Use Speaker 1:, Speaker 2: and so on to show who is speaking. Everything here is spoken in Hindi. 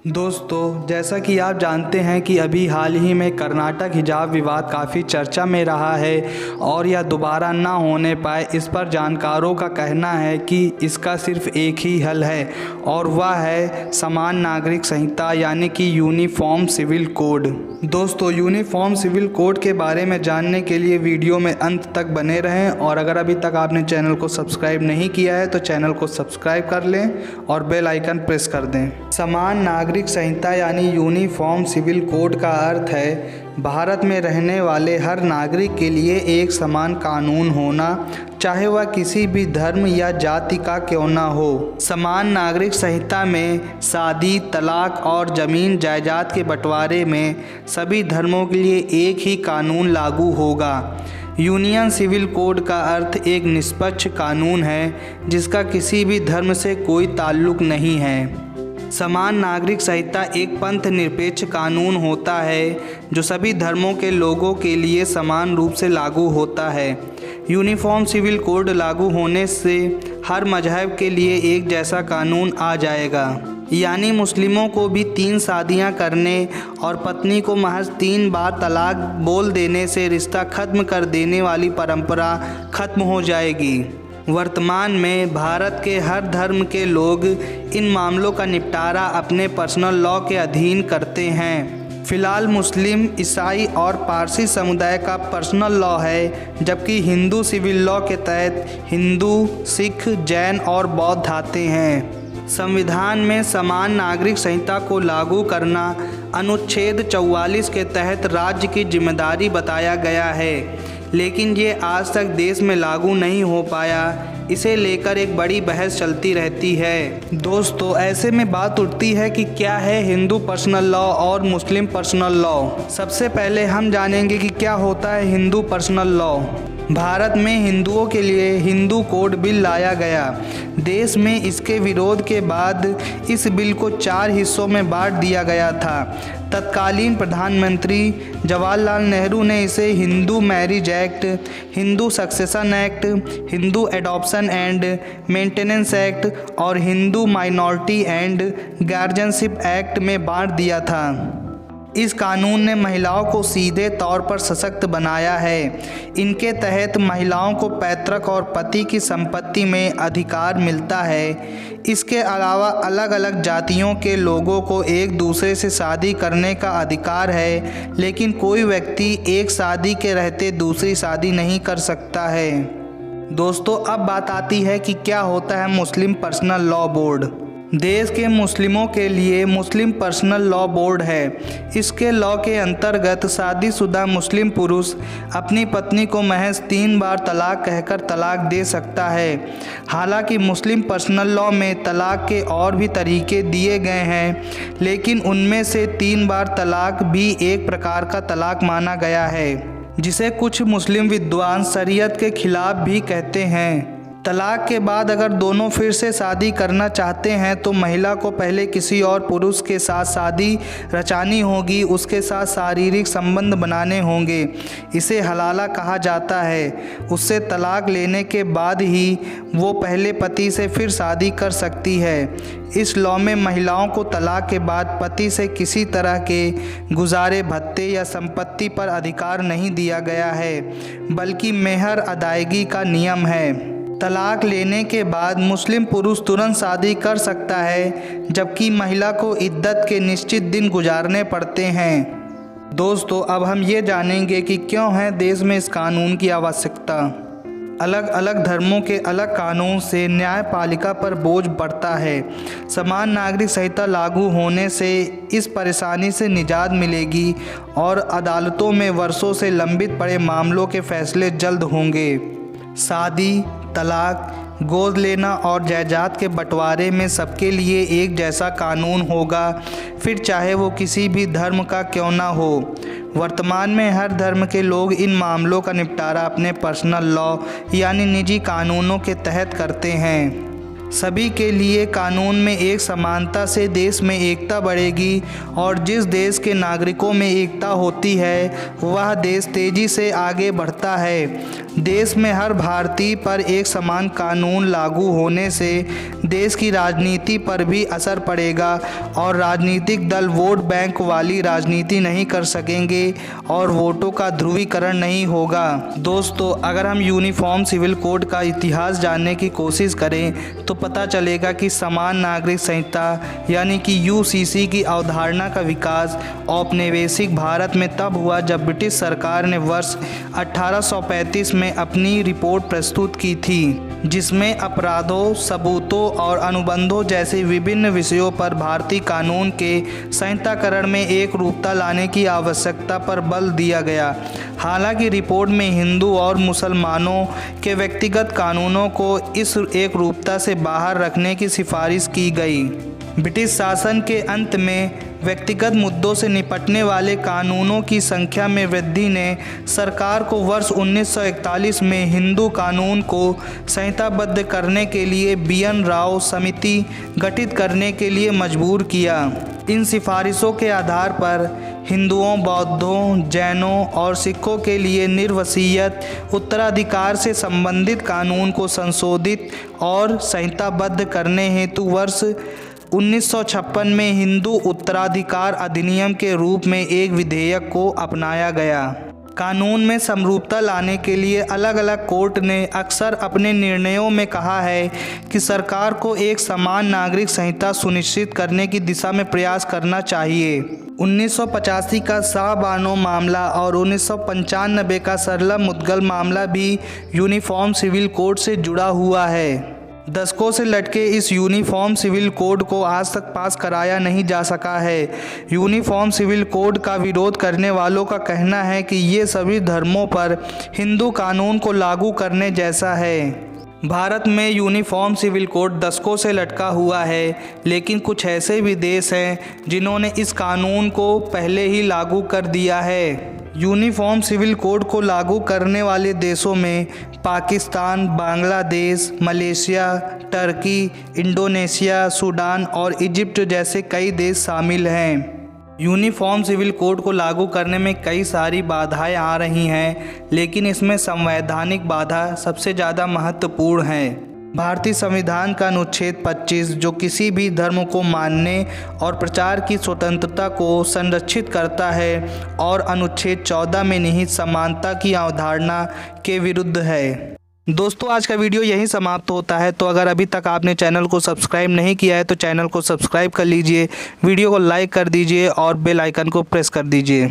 Speaker 1: दोस्तों, जैसा कि आप जानते हैं कि अभी हाल ही में कर्नाटक हिजाब विवाद काफ़ी चर्चा में रहा है और यह दोबारा ना होने पाए, इस पर जानकारों का कहना है कि इसका सिर्फ एक ही हल है और वह है समान नागरिक संहिता यानी कि यूनिफॉर्म सिविल कोड। दोस्तों, यूनिफॉर्म सिविल कोड के बारे में जानने के लिए वीडियो में अंत तक बने रहें और अगर अभी तक आपने चैनल को सब्सक्राइब नहीं किया है तो चैनल को सब्सक्राइब कर लें और बेल आइकन प्रेस कर दें। समान नागरिक संहिता यानी यूनिफॉर्म सिविल कोड का अर्थ है भारत में रहने वाले हर नागरिक के लिए एक समान कानून होना, चाहे वह किसी भी धर्म या जाति का क्यों ना हो। समान नागरिक संहिता में शादी, तलाक और ज़मीन जायदाद के बंटवारे में सभी धर्मों के लिए एक ही कानून लागू होगा। यूनियन सिविल कोड का अर्थ एक निष्पक्ष कानून है जिसका किसी भी धर्म से कोई ताल्लुक नहीं है। समान नागरिक संहिता एक पंथ निरपेक्ष कानून होता है जो सभी धर्मों के लोगों के लिए समान रूप से लागू होता है। यूनिफॉर्म सिविल कोड लागू होने से हर मजहब के लिए एक जैसा कानून आ जाएगा, यानी मुस्लिमों को भी 3 शादियां करने और पत्नी को महज 3 बार तलाक बोल देने से रिश्ता खत्म कर देने वाली परंपरा खत्म हो जाएगी। वर्तमान में भारत के हर धर्म के लोग इन मामलों का निपटारा अपने पर्सनल लॉ के अधीन करते हैं। फ़िलहाल मुस्लिम, ईसाई और पारसी समुदाय का पर्सनल लॉ है, जबकि हिंदू सिविल लॉ के तहत हिंदू, सिख, जैन और बौद्ध आते हैं। संविधान में समान नागरिक संहिता को लागू करना अनुच्छेद 44 के तहत राज्य की जिम्मेदारी बताया गया है, लेकिन ये आज तक देश में लागू नहीं हो पाया। इसे लेकर एक बड़ी बहस चलती रहती है। दोस्तों, ऐसे में बात उठती है कि क्या है हिंदू पर्सनल लॉ और मुस्लिम पर्सनल लॉ। सबसे पहले हम जानेंगे कि क्या होता है हिंदू पर्सनल लॉ। भारत में हिंदुओं के लिए हिंदू कोड बिल लाया गया। देश में इसके विरोध के बाद इस बिल को 4 हिस्सों में बांट दिया गया था। तत्कालीन प्रधानमंत्री जवाहरलाल नेहरू ने इसे Hindu marriage act, Hindu succession act, Hindu adoption and maintenance act और Hindu minority and guardianship act में बांट दिया था। इस कानून ने महिलाओं को सीधे तौर पर सशक्त बनाया है। इनके तहत महिलाओं को पैतृक और पति की संपत्ति में अधिकार मिलता है। इसके अलावा अलग अलग जातियों के लोगों को एक दूसरे से शादी करने का अधिकार है, लेकिन कोई व्यक्ति एक शादी के रहते दूसरी शादी नहीं कर सकता है। दोस्तों, अब बात आती है कि क्या होता है मुस्लिम पर्सनल लॉ बोर्ड। देश के मुस्लिमों के लिए मुस्लिम पर्सनल लॉ बोर्ड है। इसके लॉ के अंतर्गत शादीशुदा मुस्लिम पुरुष अपनी पत्नी को महज 3 बार तलाक कहकर तलाक दे सकता है। हालांकि मुस्लिम पर्सनल लॉ में तलाक के और भी तरीके दिए गए हैं, लेकिन उनमें से 3 बार तलाक भी एक प्रकार का तलाक माना गया है, जिसे कुछ मुस्लिम विद्वान शरीयत के खिलाफ भी कहते हैं। तलाक के बाद अगर दोनों फिर से शादी करना चाहते हैं तो महिला को पहले किसी और पुरुष के साथ शादी रचानी होगी, उसके साथ शारीरिक संबंध बनाने होंगे। इसे हलाला कहा जाता है। उससे तलाक लेने के बाद ही वो पहले पति से फिर शादी कर सकती है। इस लॉ में महिलाओं को तलाक के बाद पति से किसी तरह के गुजारे भत्ते या संपत्ति पर अधिकार नहीं दिया गया है, बल्कि मेहर अदायगी का नियम है। तलाक लेने के बाद मुस्लिम पुरुष तुरंत शादी कर सकता है, जबकि महिला को इद्दत के निश्चित दिन गुजारने पड़ते हैं। दोस्तों, अब हम ये जानेंगे कि क्यों है देश में इस कानून की आवश्यकता। अलग अलग धर्मों के अलग कानून से न्यायपालिका पर बोझ बढ़ता है। समान नागरिक संहिता लागू होने से इस परेशानी से निजात मिलेगी और अदालतों में वर्षों से लंबित पड़े मामलों के फैसले जल्द होंगे। शादी, तलाक, गोद लेना और जायदाद के बंटवारे में सबके लिए एक जैसा कानून होगा, फिर चाहे वो किसी भी धर्म का क्यों ना हो। वर्तमान में हर धर्म के लोग इन मामलों का निपटारा अपने पर्सनल लॉ यानी निजी कानूनों के तहत करते हैं। सभी के लिए कानून में एक समानता से देश में एकता बढ़ेगी और जिस देश के नागरिकों में एकता होती है वह देश तेज़ी से आगे बढ़ता है। देश में हर भारतीय पर एक समान कानून लागू होने से देश की राजनीति पर भी असर पड़ेगा और राजनीतिक दल वोट बैंक वाली राजनीति नहीं कर सकेंगे और वोटों का ध्रुवीकरण नहीं होगा। दोस्तों, अगर हम यूनिफॉर्म सिविल कोड का इतिहास जानने की कोशिश करें तो पता चलेगा कि समान नागरिक संहिता यानी कि यूसीसी की अवधारणा का विकास औपनिवेशिक भारत में तब हुआ जब ब्रिटिश सरकार ने वर्ष 1835 में अपनी रिपोर्ट प्रस्तुत की थी, जिसमें अपराधों, सबूतों और अनुबंधों जैसे विभिन्न विषयों पर भारतीय कानून के संहिताकरण में एक रूपता लाने की आवश्यकता पर बल दिया गया। हालांकि रिपोर्ट में हिंदू और मुसलमानों के व्यक्तिगत कानूनों को इस एक रूपता से बाहर रखने की सिफारिश की गई। ब्रिटिश शासन के अंत में व्यक्तिगत मुद्दों से निपटने वाले कानूनों की संख्या में वृद्धि ने सरकार को वर्ष 1941 में हिंदू कानून को संहिताबद्ध करने के लिए BN राव समिति गठित करने के लिए मजबूर किया। इन सिफारिशों के आधार पर हिंदुओं, बौद्धों, जैनों और सिखों के लिए निर्वसीयत उत्तराधिकार से संबंधित कानून को संशोधित और संहिताबद्ध करने हेतु वर्ष 1956 में हिंदू उत्तराधिकार अधिनियम के रूप में एक विधेयक को अपनाया गया। कानून में समरूपता लाने के लिए अलग अलग कोर्ट ने अक्सर अपने निर्णयों में कहा है कि सरकार को एक समान नागरिक संहिता सुनिश्चित करने की दिशा में प्रयास करना चाहिए। 1985 का शाहबानो मामला और 1995 का सरला मुद्गल मामला भी यूनिफॉर्म सिविल कोड से जुड़ा हुआ है। दशकों से लटके इस यूनिफॉर्म सिविल कोड को आज तक पास कराया नहीं जा सका है। यूनिफॉर्म सिविल कोड का विरोध करने वालों का कहना है कि ये सभी धर्मों पर हिंदू कानून को लागू करने जैसा है। भारत में यूनिफॉर्म सिविल कोड दशकों से लटका हुआ है, लेकिन कुछ ऐसे भी देश हैं जिन्होंने इस कानून को पहले ही लागू कर दिया है। यूनिफॉर्म सिविल कोड को लागू करने वाले देशों में Pakistan, Bangladesh, Malaysia, Turkey, Indonesia, Sudan और इजिप्ट जैसे कई देश शामिल हैं। यूनिफॉर्म सिविल कोड को लागू करने में कई सारी बाधाएं आ रही हैं, लेकिन इसमें संवैधानिक बाधा सबसे ज़्यादा महत्वपूर्ण है। भारतीय संविधान का अनुच्छेद 25 जो किसी भी धर्म को मानने और प्रचार की स्वतंत्रता को संरक्षित करता है और अनुच्छेद 14 में निहित समानता की अवधारणा के विरुद्ध है। दोस्तों, आज का वीडियो यहीं समाप्त होता है। तो अगर अभी तक आपने चैनल को सब्सक्राइब नहीं किया है तो चैनल को सब्सक्राइब कर लीजिए, वीडियो को लाइक कर दीजिए और बेल आइकन को प्रेस कर दीजिए।